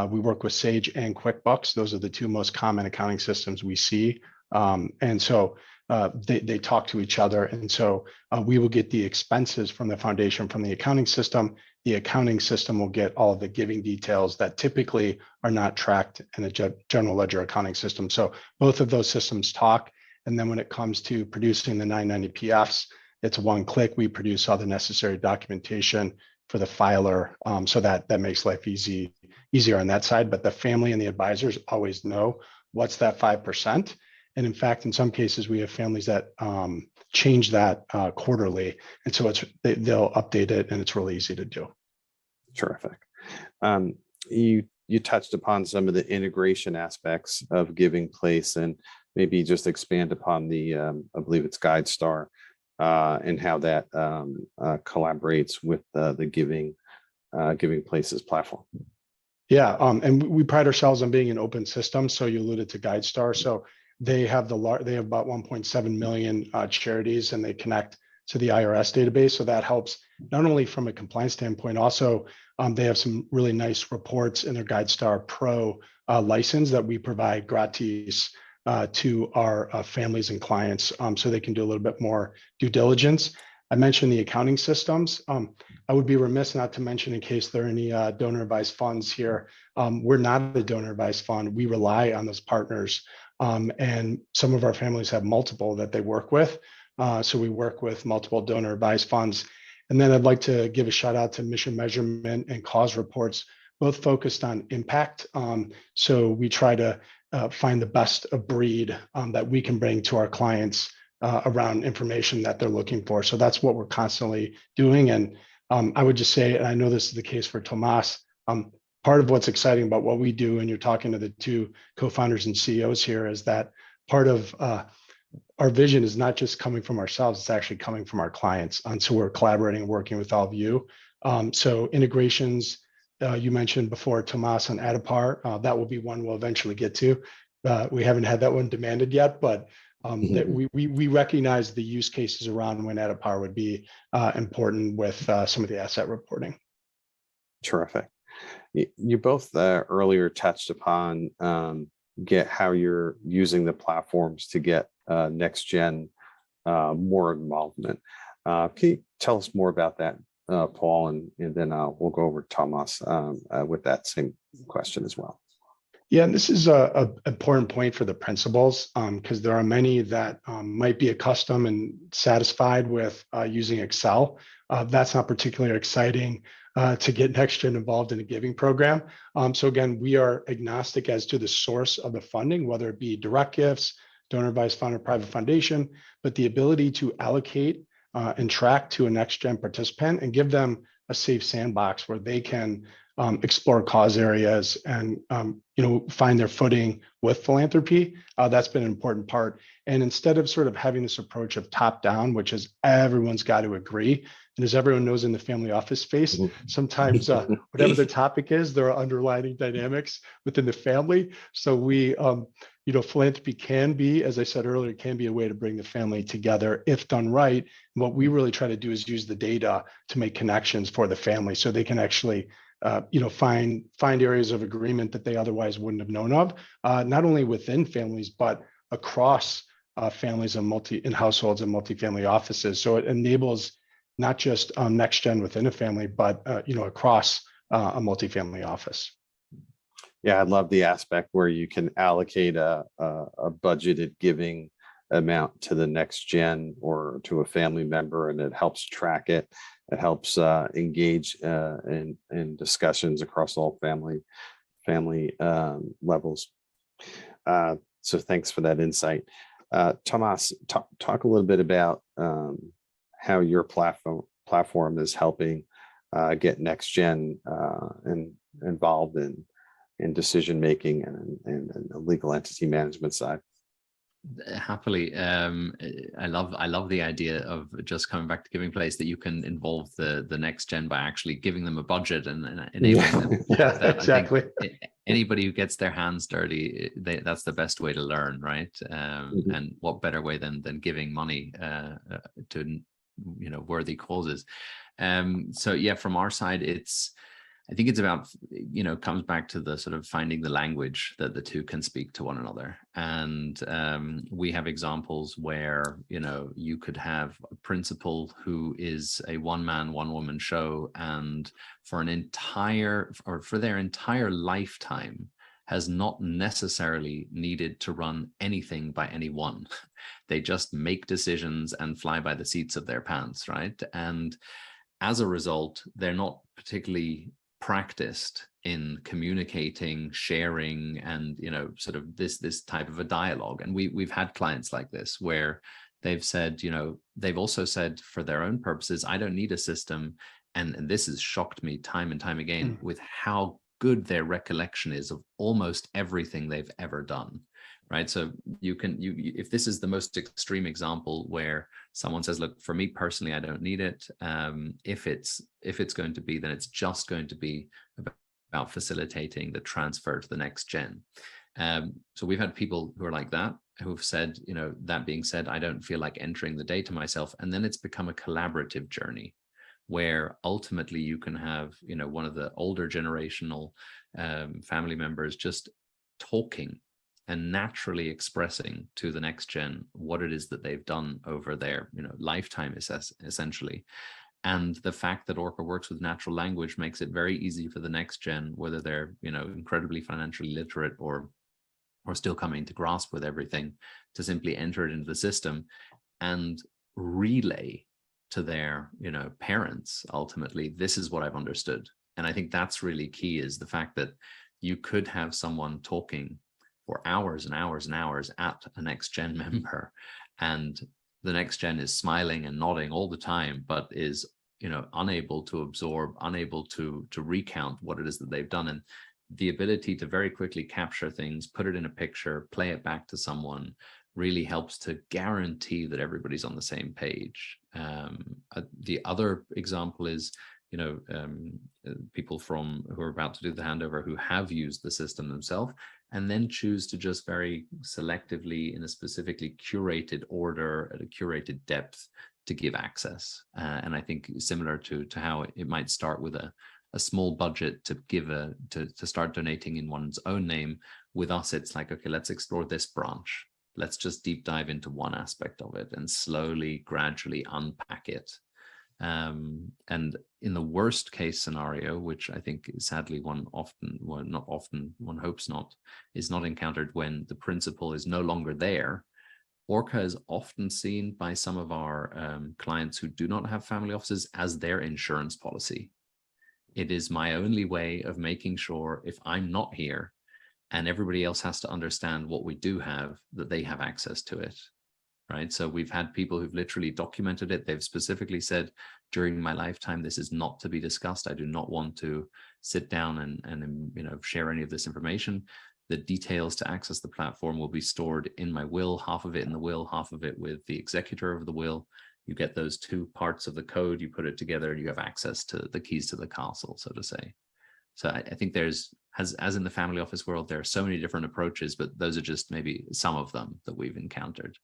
we work with Sage and QuickBooks. Those are the two most common accounting systems we see. And so they talk to each other. And so we will get the expenses from the foundation from the accounting system. The accounting system will get all of the giving details that typically are not tracked in a general ledger accounting system. So both of those systems talk. And then when it comes to producing the 990 PFs, it's one click. We produce all the necessary documentation for the filer, so that makes life easier on that side. But the family and the advisors always know what's that 5%. And in fact, in some cases, we have families that change that quarterly. And so they'll update it, and it's really easy to do. Terrific. You touched upon some of the integration aspects of Giving Place, and maybe just expand upon the, I believe it's GuideStar, and how that collaborates with the Giving Place's platform. Yeah, and we pride ourselves on being an open system. So you alluded to GuideStar. So they have about 1.7 million charities, and they connect to the IRS database. So that helps not only from a compliance standpoint, also they have some really nice reports in their GuideStar Pro license that we provide gratis to our families and clients, so they can do a little bit more due diligence. I mentioned the accounting systems. I would be remiss not to mention, in case there are any donor advised funds here, we're not a donor advised fund. We rely on those partners, and some of our families have multiple that they work with. So we work with multiple donor advised funds. And then I'd like to give a shout out to mission measurement and cause reports, both focused on impact. So we try to find the best of breed that we can bring to our clients around information that they're looking for. So that's what we're constantly doing. And I would just say, and I know this is the case for Tomas, part of what's exciting about what we do, and you're talking to the two co-founders and CEOs here, is that part of our vision is not just coming from ourselves, it's actually coming from our clients. And so we're collaborating and working with all of you. So integrations, you mentioned before, Tomas, on Adipar, that will be one we'll eventually get to. We haven't had that one demanded yet, but that we recognize the use cases around when Adipar would be important with some of the asset reporting. Terrific. You both earlier touched upon how you're using the platforms to get next gen more involvement. Can you tell us more about that, Paul, and then we'll go over to Tomas with that same question as well. Yeah, and this is a important point for the principals, because there are many that might be accustomed and satisfied with using Excel. That's not particularly exciting to get NextGen involved in a giving program. So again, we are agnostic as to the source of the funding, whether it be direct gifts, donor advised fund, or private foundation, but the ability to allocate and track to a NextGen participant and give them a safe sandbox where they can explore cause areas and find their footing with philanthropy. That's been an important part. And instead of sort of having this approach of top down, which is everyone's got to agree, and as everyone knows in the family office space, sometimes whatever the topic is, there are underlying dynamics within the family. So we, philanthropy can be, as I said earlier, can be a way to bring the family together if done right. And what we really try to do is use the data to make connections for the family, so they can actually find areas of agreement that they otherwise wouldn't have known of, not only within families, but across families and in households and multifamily offices. So it enables not just NextGen within a family, but across a multifamily office. Yeah, I love the aspect where you can allocate a budgeted giving amount to the NextGen or to a family member, and it helps track it. It helps engage in discussions across all family levels. So thanks for that insight. Tomas, talk a little bit about how your platform is helping get NextGen involved in decision making and the legal entity management side. Happily, I love the idea of just coming back to Giving Place, that you can involve the next gen by actually giving them a budget and enabling them. Yeah, exactly. Anybody who gets their hands dirty, that's the best way to learn, right? And what better way than giving money to worthy causes. So yeah, from our side, I think it's about, comes back to the sort of finding the language that the two can speak to one another. And we have examples where, you could have a principal who is a one-man, one-woman show, and for their entire lifetime has not necessarily needed to run anything by anyone. They just make decisions and fly by the seats of their pants, right? And as a result, they're not particularly practiced in communicating, sharing, and sort of this type of a dialogue. And we've had clients like this where they've said, they've also said for their own purposes, I don't need a system. And this has shocked me time and time again with how good their recollection is of almost everything they've ever done. Right. So if this is the most extreme example where someone says, look, for me personally, I don't need it. If it's going to be, then it's just going to be about facilitating the transfer to the next gen. So we've had people who are like that, who've said, that being said, I don't feel like entering the data myself. And then it's become a collaborative journey where ultimately you can have, one of the older generational family members just talking and naturally expressing to the next gen what it is that they've done over their, lifetime, essentially. And the fact that ORCA works with natural language makes it very easy for the next gen, whether they're, incredibly financially literate or still coming to grasp with everything, to simply enter it into the system and relay to their, parents, ultimately, this is what I've understood. And I think that's really key, is the fact that you could have someone talking for hours and hours and hours at a next gen member, and the next gen is smiling and nodding all the time, but is, unable to absorb, unable to recount what it is that they've done. And the ability to very quickly capture things, put it in a picture, play it back to someone, really helps to guarantee that everybody's on the same page. The other example is, people who are about to do the handover who have used the system themselves and then choose to just very selectively, in a specifically curated order, at a curated depth, to give access. And I think similar to how it might start with a small budget to give to start donating in one's own name. With us, it's like, okay, let's explore this branch. Let's just deep dive into one aspect of it and slowly, gradually unpack it. And in the worst case scenario, which I think sadly one hopes not, is not encountered when the principal is no longer there. ORCA is often seen by some of our clients who do not have family offices as their insurance policy. It is my only way of making sure, if I'm not here and everybody else has to understand what we do have, that they have access to it. Right. So we've had people who've literally documented it. They've specifically said, during my lifetime, this is not to be discussed. I do not want to sit down and share any of this information. The details to access the platform will be stored in my will, half of it in the will, half of it with the executor of the will. You get those two parts of the code, you put it together, and you have access to the keys to the castle, so to say. So I think there's, as in the family office world, there are so many different approaches, but those are just maybe some of them that we've encountered.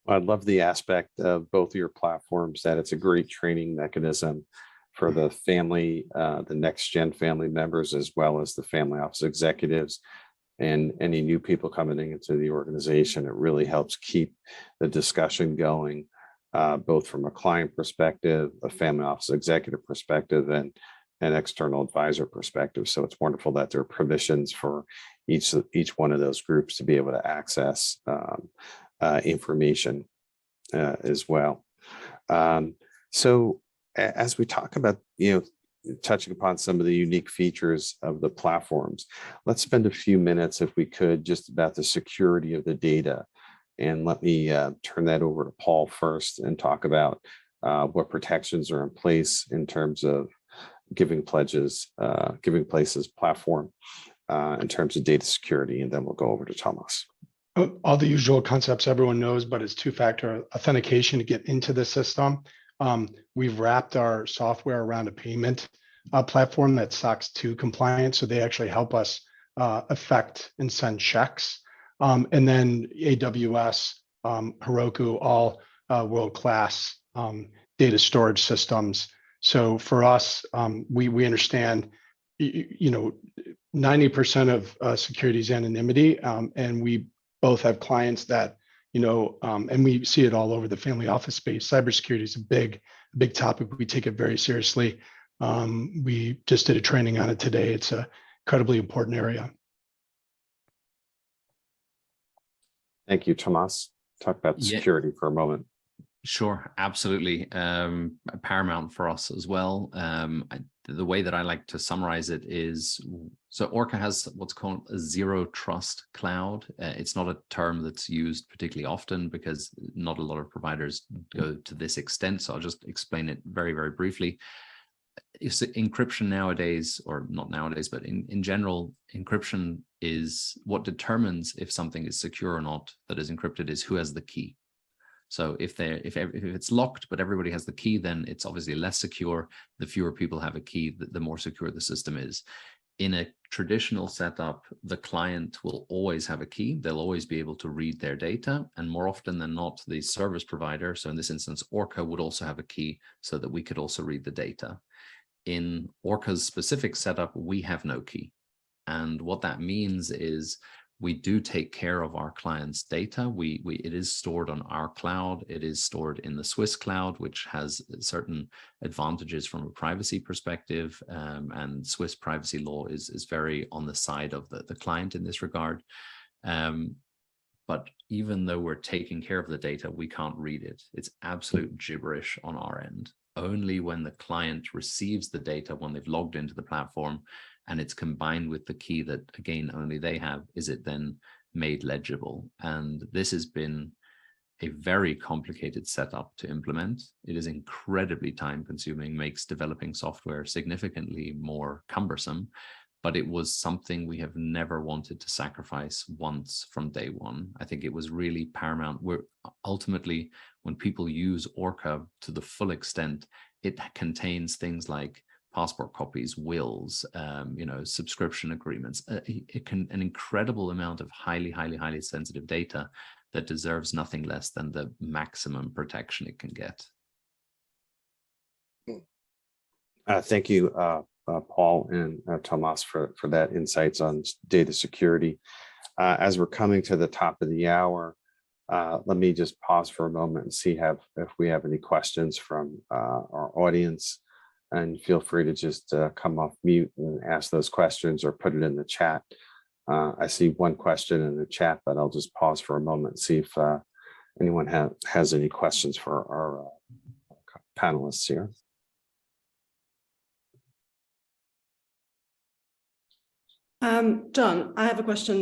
I love the aspect of both of your platforms, that it's a great training mechanism for the family, the next gen family members, as well as the family office executives and any new people coming into the organization. It really helps keep the discussion going, both from a client perspective, a family office executive perspective, and an external advisor perspective. So it's wonderful that there are permissions for each one of those groups to be able to access information as well. So as we talk about, touching upon some of the unique features of the platforms, let's spend a few minutes, if we could, just about the security of the data. And let me turn that over to Paul first and talk about what protections are in place in terms of Giving Place's platform in terms of data security, and then we'll go over to Thomas. All the usual concepts everyone knows, but it's two-factor authentication to get into the system. We've wrapped our software around a payment platform that's SOX 2 compliant, so they actually help us affect and send checks. And then AWS, Heroku, all world-class data storage systems. So for us, we understand, 90% of security is anonymity, and we both have clients that, and we see it all over the family office space. Cybersecurity is a big topic. We take it very seriously. We just did a training on it today. It's an incredibly important area. Thank you, Thomas. Talk about security for a moment. Sure, absolutely. Paramount for us as well. The way that I like to summarize it is, so ORCA has what's called a zero trust cloud. It's not a term that's used particularly often because not a lot of providers go to this extent. So I'll just explain it very, very briefly. Encryption nowadays, or not nowadays, but in general, encryption is what determines if something is secure or not that is encrypted is who has the key. So if it's locked, but everybody has the key, then it's obviously less secure. The fewer people have a key, the more secure the system is. In a traditional setup, the client will always have a key. They'll always be able to read their data, and more often than not, the service provider, so in this instance, ORCA, would also have a key so that we could also read the data. In ORCA's specific setup, we have no key. And what that means is we do take care of our clients' data. It is stored on our cloud. It is stored in the Swiss cloud, which has certain advantages from a privacy perspective. And Swiss privacy law is very on the side of the client in this regard. But even though we're taking care of the data, we can't read it. It's absolute gibberish on our end. Only when the client receives the data, when they've logged into the platform, and it's combined with the key that, again, only they have, is it then made legible. And this has been a very complicated setup to implement. It is incredibly time consuming, makes developing software significantly more cumbersome, but it was something we have never wanted to sacrifice once from day one. I think it was really paramount. Ultimately, when people use ORCA to the full extent, it contains things like passport copies, wills, subscription agreements, an incredible amount of highly sensitive data that deserves nothing less than the maximum protection it can get. Thank you, Paul and Tomas, for that insights on data security. As we're coming to the top of the hour, let me just pause for a moment and see if we have any questions from our audience. And feel free to just come off mute and ask those questions or put it in the chat. I see one question in the chat, but I'll just pause for a moment and see if anyone has any questions for our panelists here. John, I have a question.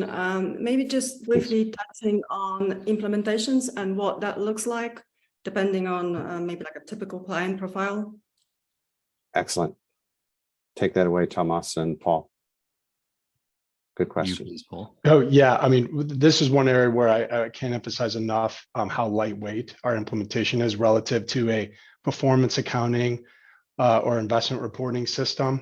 Maybe just briefly touching on implementations and what that looks like, depending on maybe like a typical client profile. Excellent. Take that away, Tomas and Paul. Good question. You please, Paul. Oh, yeah. I mean, this is one area where I can't emphasize enough how lightweight our implementation is relative to a performance accounting or investment reporting system.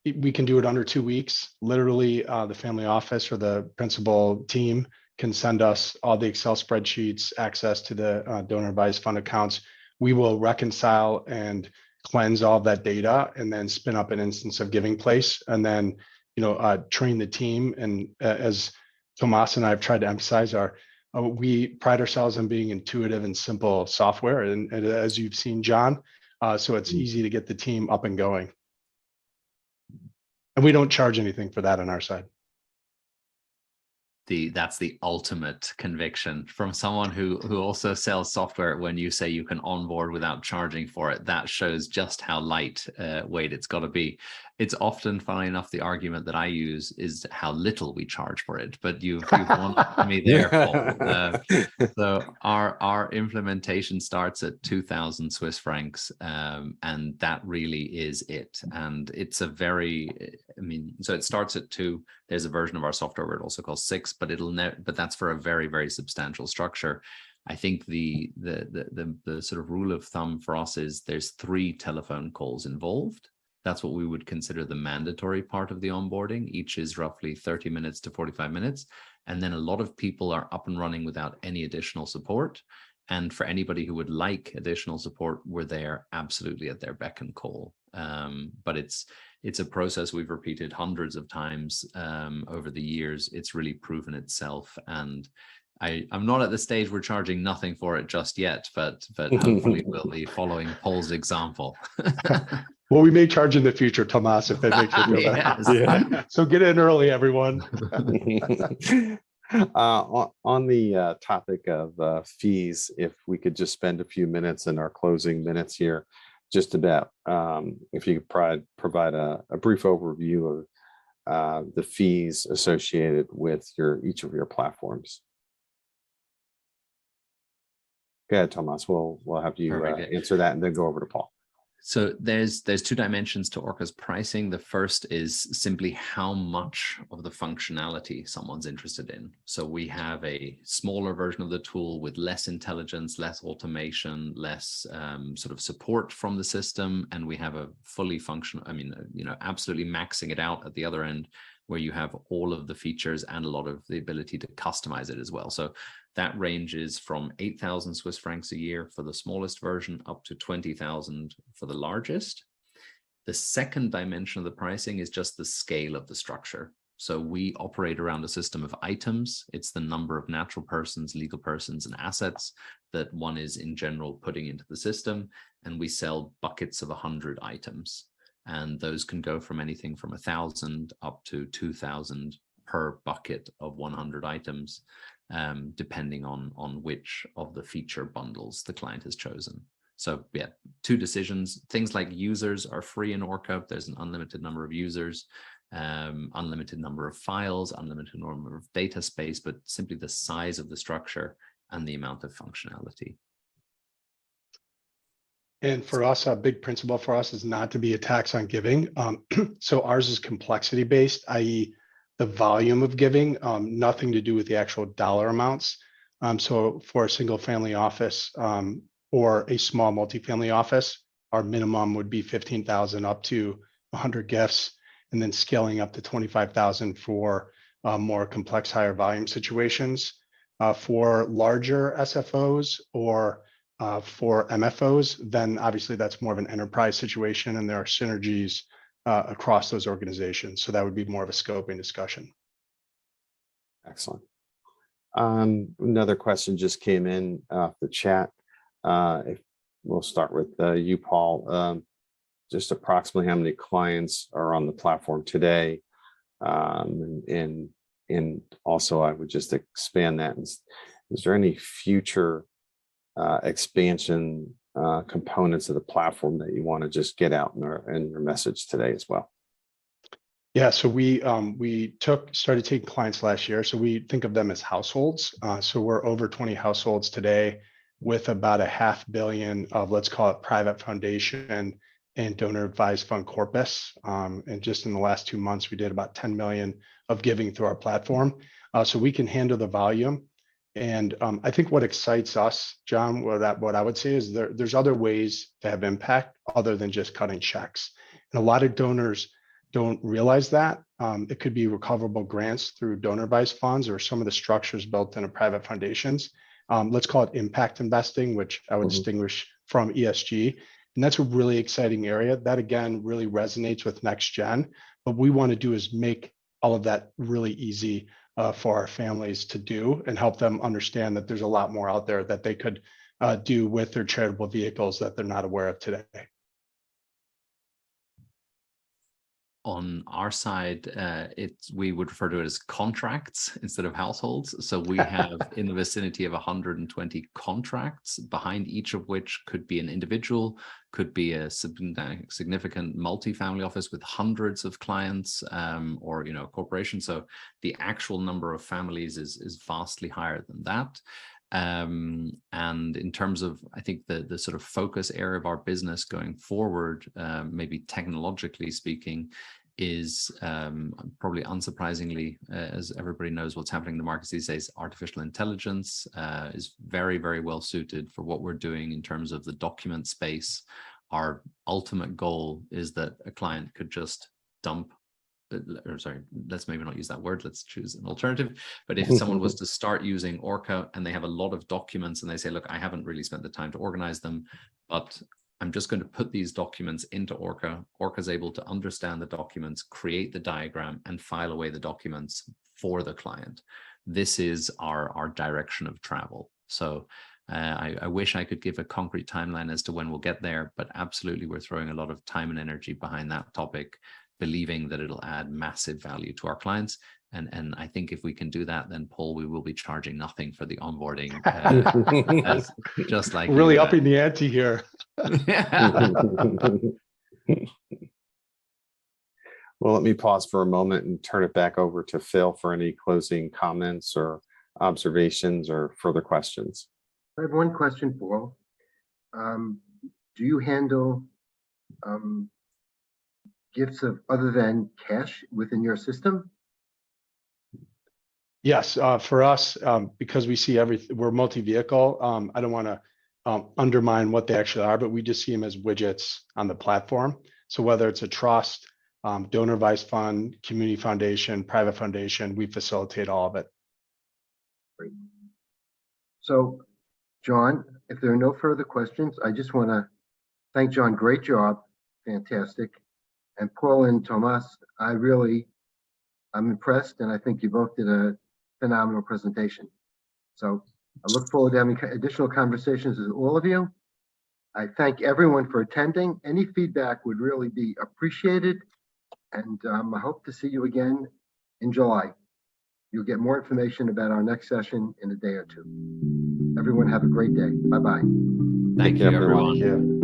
We can do it under 2 weeks. Literally, the family office or the principal team can send us all the Excel spreadsheets, access to the donor advised fund accounts. We will reconcile and cleanse all of that data and then spin up an instance of Giving Place and then train the team. And as Tomas and I have tried to emphasize, we pride ourselves on being intuitive and simple software, and as you've seen, John, so it's easy to get the team up and going. And we don't charge anything for that on our side. That's the ultimate conviction from someone who also sells software. When you say you can onboard without charging for it, that shows just how lightweight it's got to be. It's often, funny enough, the argument that I use is how little we charge for it. But you've won me there, Paul. So our implementation starts at 2,000 Swiss francs, and that really is it. And it's a so it starts at 2. There's a version of our software where it also calls 6, but but that's for a very, very substantial structure. I think the sort of rule of thumb for us is there's 3 telephone calls involved. That's what we would consider the mandatory part of the onboarding. Each is roughly 30 minutes to 45 minutes. And then a lot of people are up and running without any additional support. And for anybody who would like additional support, we're there absolutely at their beck and call. But it's a process we've repeated hundreds of times over the years. It's really proven itself. And I'm not at the stage we're charging nothing for it just yet, but hopefully we'll be following Paul's example. Well, we may charge in the future, Tomas, if that makes you feel better. Yeah. So get in early, everyone. On the topic of fees, if we could just spend a few minutes in our closing minutes here, just about if you could provide a brief overview of the fees associated with each of your platforms. Go ahead, Tomas. We'll have you answer that and then go over to Paul. So there's two dimensions to ORCA's pricing. The first is simply how much of the functionality someone's interested in. So we have a smaller version of the tool with less intelligence, less automation, less sort of support from the system, and we have a fully functional, absolutely maxing it out at the other end, where you have all of the features and a lot of the ability to customize it as well. So that ranges from 8,000 Swiss francs a year for the smallest version up to 20,000 for the largest. The second dimension of the pricing is just the scale of the structure. So we operate around a system of items. It's the number of natural persons, legal persons, and assets that one is in general putting into the system. And we sell buckets of 100 items. And those can go from anything from 1,000 up to 2,000 per bucket of 100 items, depending on which of the feature bundles the client has chosen. So yeah, two decisions. Things like users are free in ORCA. There's an unlimited number of users, unlimited number of files, unlimited number of data space, but simply the size of the structure and the amount of functionality. And for us, a big principle for us is not to be a tax on giving. So ours is complexity based, i.e. the volume of giving, nothing to do with the actual dollar amounts. So for a single family office or a small multifamily office, our minimum would be 15,000 up to 100 gifts, and then scaling up to 25,000 for more complex, higher volume situations. For larger SFOs or for MFOs, then obviously that's more of an enterprise situation, and there are synergies across those organizations. So that would be more of a scoping discussion. Excellent. Another question just came in off the chat. If we'll start with you, Paul. Just approximately how many clients are on the platform today? And also, I would just expand that. Is there any future expansion components of the platform that you want to just get out in your message today as well? Yeah, so we started taking clients last year. So we think of them as households. So we're over 20 households today with about $500 million of, let's call it, private foundation and donor advised fund corpus. And just in the last 2 months, we did about 10 million of giving through our platform. So we can handle the volume. And I think what excites us, John, what I would say is there's other ways to have impact other than just cutting checks. And a lot of donors don't realize that. It could be recoverable grants through donor advised funds or some of the structures built into private foundations. Let's call it impact investing, which I would distinguish from ESG. And that's a really exciting area that, again, really resonates with next gen. What we want to do is make all of that really easy for our families to do and help them understand that there's a lot more out there that they could do with their charitable vehicles that they're not aware of today. On our side, we would refer to it as contracts instead of households. So we have in the vicinity of 120 contracts, behind each of which could be an individual, could be a significant multifamily office with hundreds of clients, or a corporation. So the actual number of families is vastly higher than that. And in terms of, I think the sort of focus area of our business going forward, maybe technologically speaking, is probably unsurprisingly, as everybody knows what's happening in the markets these days, artificial intelligence is very, very well suited for what we're doing in terms of the document space. Our ultimate goal is that a client could just dump, or sorry, let's maybe not use that word, let's choose an alternative. But if someone was to start using ORCA and they have a lot of documents and they say, look, I haven't really spent the time to organize them, but I'm just going to put these documents into ORCA. ORCA is able to understand the documents, create the diagram, and file away the documents for the client. This is our direction of travel. So I wish I could give a concrete timeline as to when we'll get there, but absolutely we're throwing a lot of time and energy behind that topic, believing that it'll add massive value to our clients. And I think if we can do that, then Paul, we will be charging nothing for the onboarding. Just like really upping the ante here. Well, let me pause for a moment and turn it back over to Phil for any closing comments or observations or further questions. I have one question, Paul. Do you handle gifts of other than cash within your system? Yes, for us, because we see everything, we're multi-vehicle. I don't want to undermine what they actually are, but we just see them as widgets on the platform. So whether it's a trust, donor advised fund, community foundation, private foundation, we facilitate all of it. Great. So, John, if there are no further questions, I just want to thank John. Great job. Fantastic. And Paul and Tomas, I'm impressed, and I think you both did a phenomenal presentation. So I look forward to having additional conversations with all of you. I thank everyone for attending. Any feedback would really be appreciated. And I hope to see you again in July. You'll get more information about our next session in a day or two. Everyone have a great day. Bye-bye. Thank you, care, everyone. everyone. Thank you.